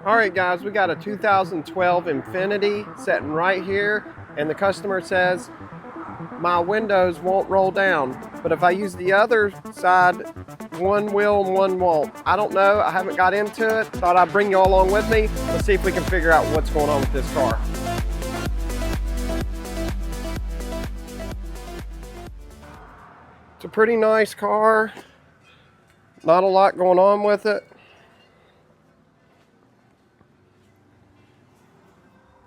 Alright guys, we got a 2012 Infiniti sitting right here, and the customer says my windows won't roll down, but if I use the other side, one will and one won't. I don't know, I haven't got into it. Thought I'd bring you all along with me. Let's see if we can figure out what's going on with this car. It's a pretty nice car. Not a lot going on with it.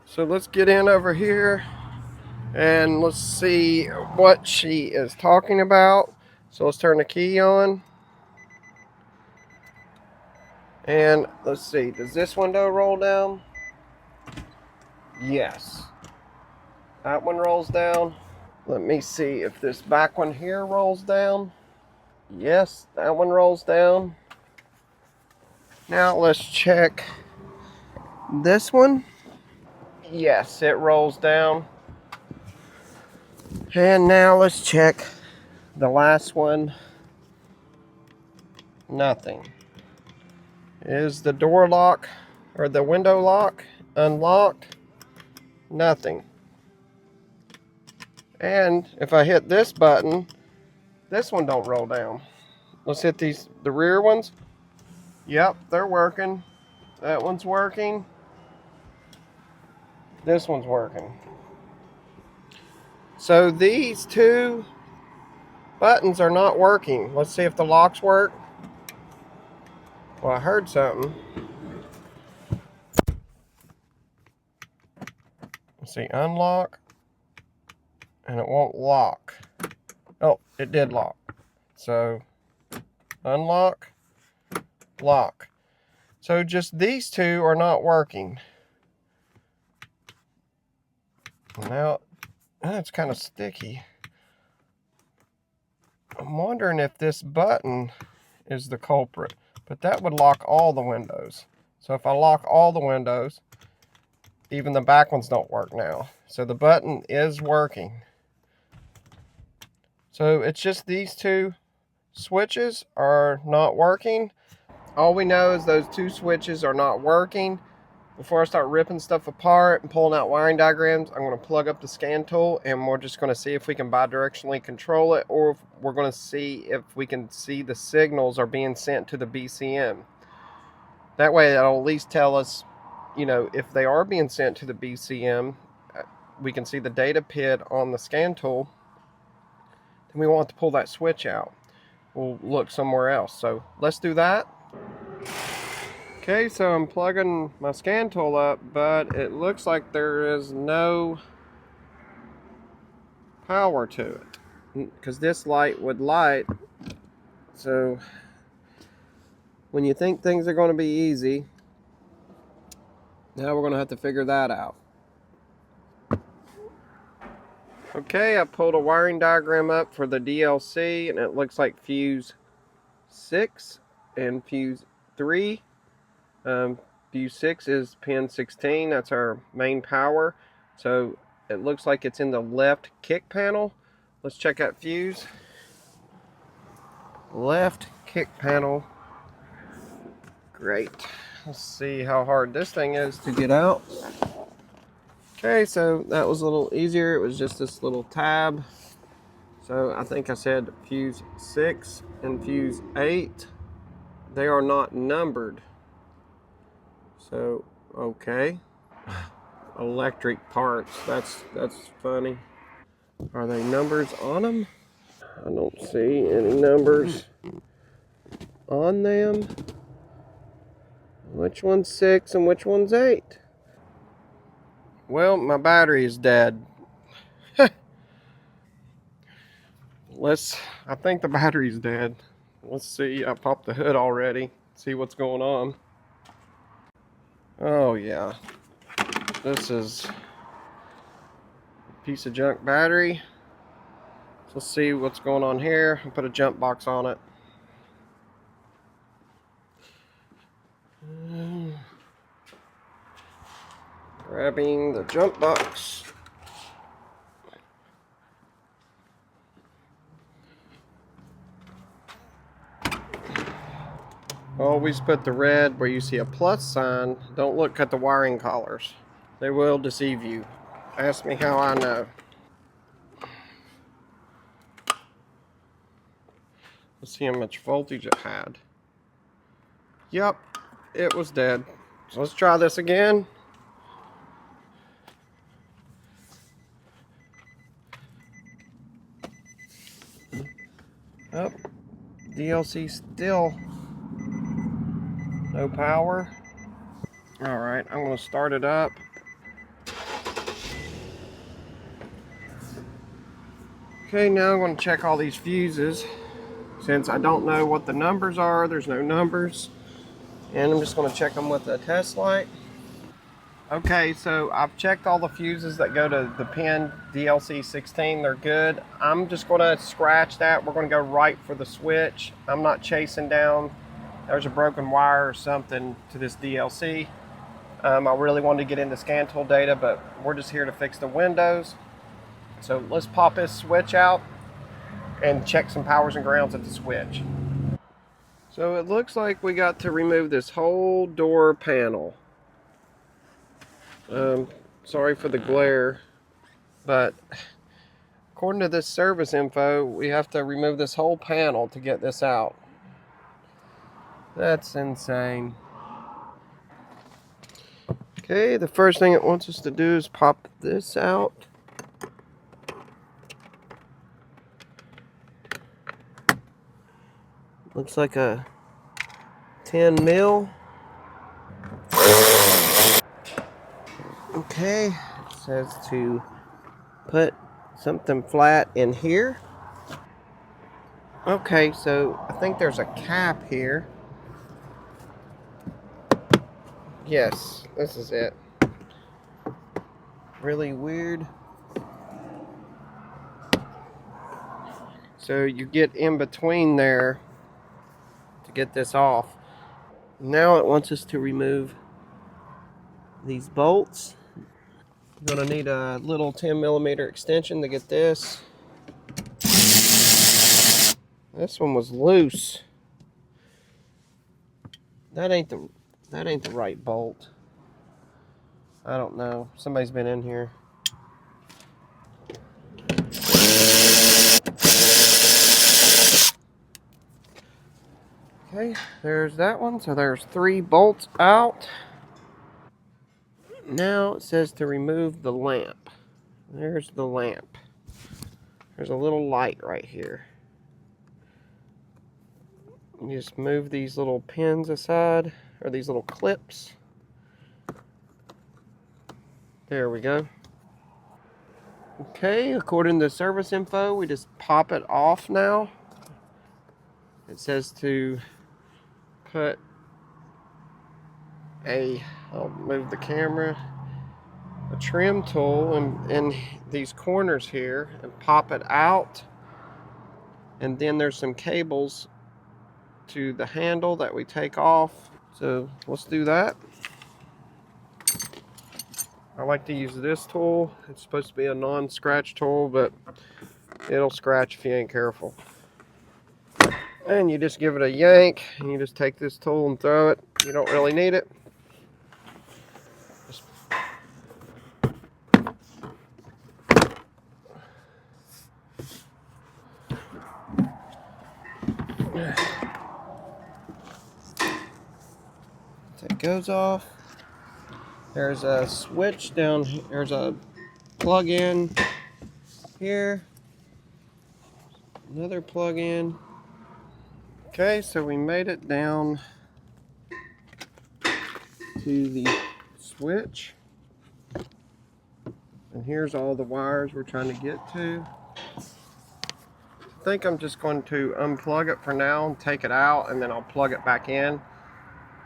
So let's get in over here and let's see what she is talking about. So let's turn the key on. And let's see, does this window roll down? Yes. That one rolls down. Let me see if this back one here rolls down. Yes, that one rolls down. Now let's check this one. Yes, it rolls down. And now let's check the last one. Nothing. Is the door lock or the window lock unlocked? Nothing. And if I hit this button, this one don't roll down. Let's hit the rear ones. Yep, they're working. That one's working. This one's working. So these two buttons are not working. Let's see if the locks work. Well, I heard something. Let's see, unlock. And it won't lock. Oh, it did lock. So, unlock, lock. So just these two are not working. Now, it's kind of sticky. I'm wondering if this button is the culprit. But that would lock all the windows. So if I lock all the windows, even the back ones don't work now. So the button is working. So it's just these two switches are not working. All we know is those two switches are not working. Before I start ripping stuff apart and pulling out wiring diagrams, I'm going to plug up the scan tool and we're just going to see if we can bidirectionally control it, or if we're going to see if we can see the signals are being sent to the BCM. That way that'll at least tell us, you know, if they are being sent to the BCM, we can see the data PID on the scan tool. Then we want to pull that switch out. We'll look somewhere else. So let's do that. Okay, so I'm plugging my scan tool up, but it looks like there is no power to it because this light would light. So when you think things are going to be easy, now we're going to have to figure that out. Okay, I pulled a wiring diagram up for the DLC, and it looks like fuse 6 and fuse 3. Fuse 6 is pin 16. That's our main power. So it looks like it's in the left kick panel. Let's check that fuse. Left kick panel. Great. Let's see how hard this thing is to get out. Okay, so that was a little easier. It was just this little tab. So I think I said fuse 6 and fuse 8. They are not numbered. So, okay. Electric parts. That's funny. Are they numbers on them? I don't see any numbers on them. Which one's 6 and which one's 8? Well, my battery is dead. I think the battery's dead. Let's see. I popped the hood already. See what's going on. Oh yeah. This is a piece of junk battery. So let's see what's going on here. I'll put a jump box on it. Grabbing the jump box. Always put the red where you see a plus sign. Don't look at the wiring collars. They will deceive you. Ask me how I know. Let's see how much voltage it had. Yep, it was dead. So let's try this again. Oh, DLC still no power. Alright, I'm going to start it up. Okay, now I'm going to check all these fuses. Since I don't know what the numbers are, there's no numbers. And I'm just going to check them with a test light. Okay, so I've checked all the fuses that go to the pin DLC 16. They're good. I'm just going to scratch that. We're going to go right for the switch. I'm not chasing down. There's a broken wire or something to this DLC. I really wanted to get into scan tool data, but we're just here to fix the windows. So let's pop this switch out and check some powers and grounds at the switch. So it looks like we got to remove this whole door panel. Sorry for the glare, but according to this service info, we have to remove this whole panel to get this out. That's insane. Okay, the first thing it wants us to do is pop this out. Looks like a 10 mil. Okay, it says to put something flat in here. Okay, so I think there's a cap here. Yes, this is it. Really weird. So you get in between there to get this off. Now it wants us to remove these bolts. You're gonna need a little 10 millimeter extension to get this. This one was loose. That ain't the right bolt. I don't know. Somebody's been in here. Okay, there's that one. So there's 3 bolts out. Now it says to remove the lamp. There's the lamp. There's a little light right here. You just move these little pins aside, or these little clips. There we go. Okay, according to service info, we just pop it off now. It says to put I'll move the camera, a trim tool in these corners here and pop it out. And then there's some cables to the handle that we take off. So let's do that. I like to use this tool. It's supposed to be a non-scratch tool, but it'll scratch if you ain't careful. And you just give it a yank, and you just take this tool and throw it. You don't really need it. Just that goes off. There's a switch down here. There's a plug-in here. Another plug-in. Okay, so we made it down to the switch. And here's all the wires we're trying to get to. I think I'm just going to unplug it for now and take it out, and then I'll plug it back in.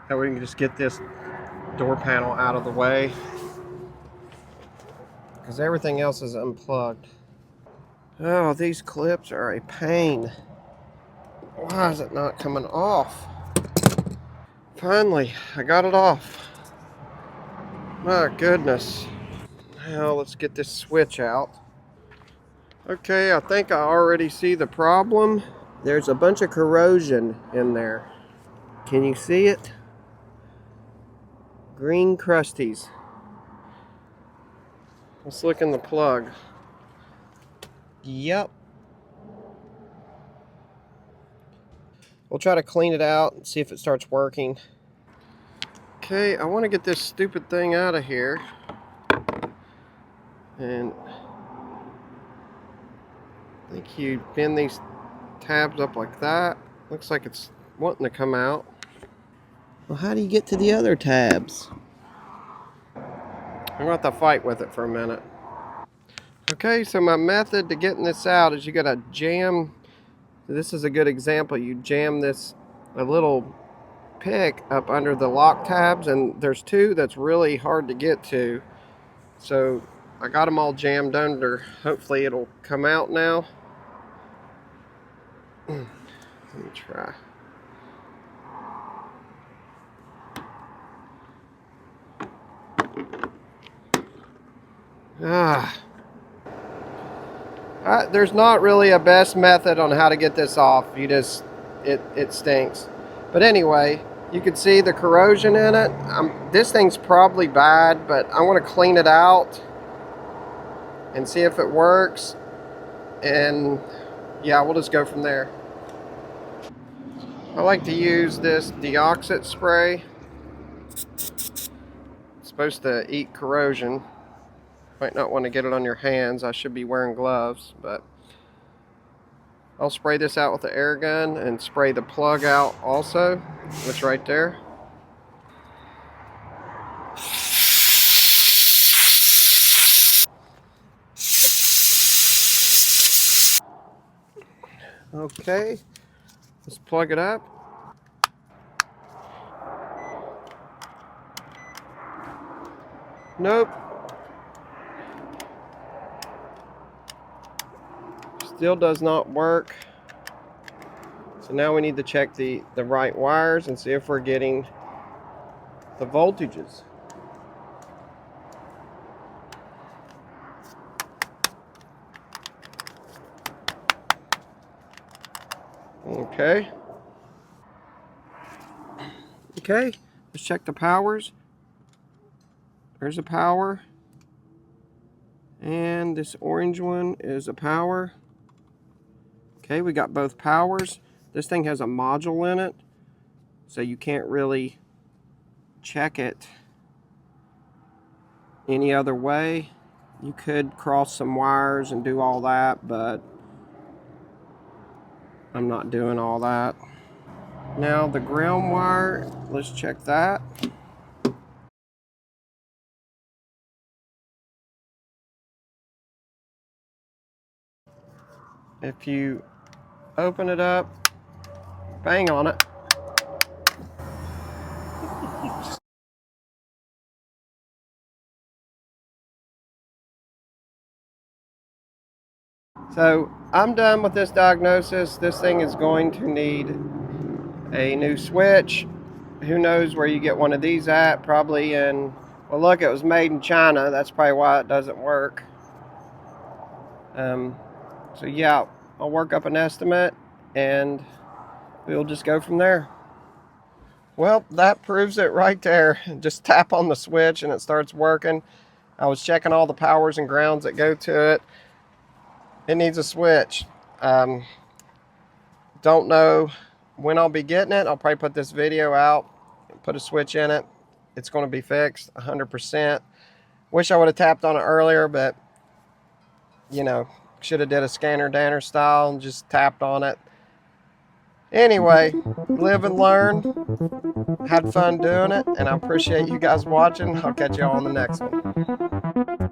That way we can just get this door panel out of the way, because everything else is unplugged. Oh, these clips are a pain. Why is it not coming off? Finally, I got it off. My goodness. Now let's get this switch out. Okay, I think I already see the problem. There's a bunch of corrosion in there. Can you see it? Green crusties. Let's look in the plug. Yep. We'll try to clean it out and see if it starts working. Okay, I want to get this stupid thing out of here. And I think you bend these tabs up like that. Looks like it's wanting to come out. Well, how do you get to the other tabs? I'm going to have to fight with it for a minute. Okay, so my method to getting this out is you got to jam. This is a good example. You jam this a little pick up under the lock tabs, and there's two that's really hard to get to. So I got them all jammed under. Hopefully it'll come out now. Let me try. There's not really a best method on how to get this off. You just, it stinks. But anyway, you can see the corrosion in it. This thing's probably bad, but I want to clean it out and see if it works. And yeah, we'll just go from there. I like to use this deoxit spray. It's supposed to eat corrosion. Might not want to get it on your hands. I should be wearing gloves, but I'll spray this out with the air gun and spray the plug out also, which right there. Okay, let's plug it up. Nope. Still does not work. So now we need to check the right wires and see if we're getting the voltages. Okay. Okay, let's check the powers. There's a power. And this orange one is a power. Okay, we got both powers. This thing has a module in it, so you can't really check it any other way. You could cross some wires and do all that, but I'm not doing all that. Now the ground wire, let's check that. If you open it up, bang on it. So I'm done with this diagnosis. This thing is going to need a new switch. Who knows where you get one of these at? Probably in, well look, it was made in China. That's probably why it doesn't work. So yeah, I'll work up an estimate and we'll just go from there. Well, that proves it right there. Just tap on the switch and it starts working. I was checking all the powers and grounds that go to it. It needs a switch. Don't know when I'll be getting it. I'll probably put this video out, put a switch in it. It's going to be fixed 100%. Wish I would have tapped on it earlier, but you know, should have did a scanner danner style and just tapped on it. Anyway, live and learn. Had fun doing it, and I appreciate you guys watching. I'll catch y'all on the next one.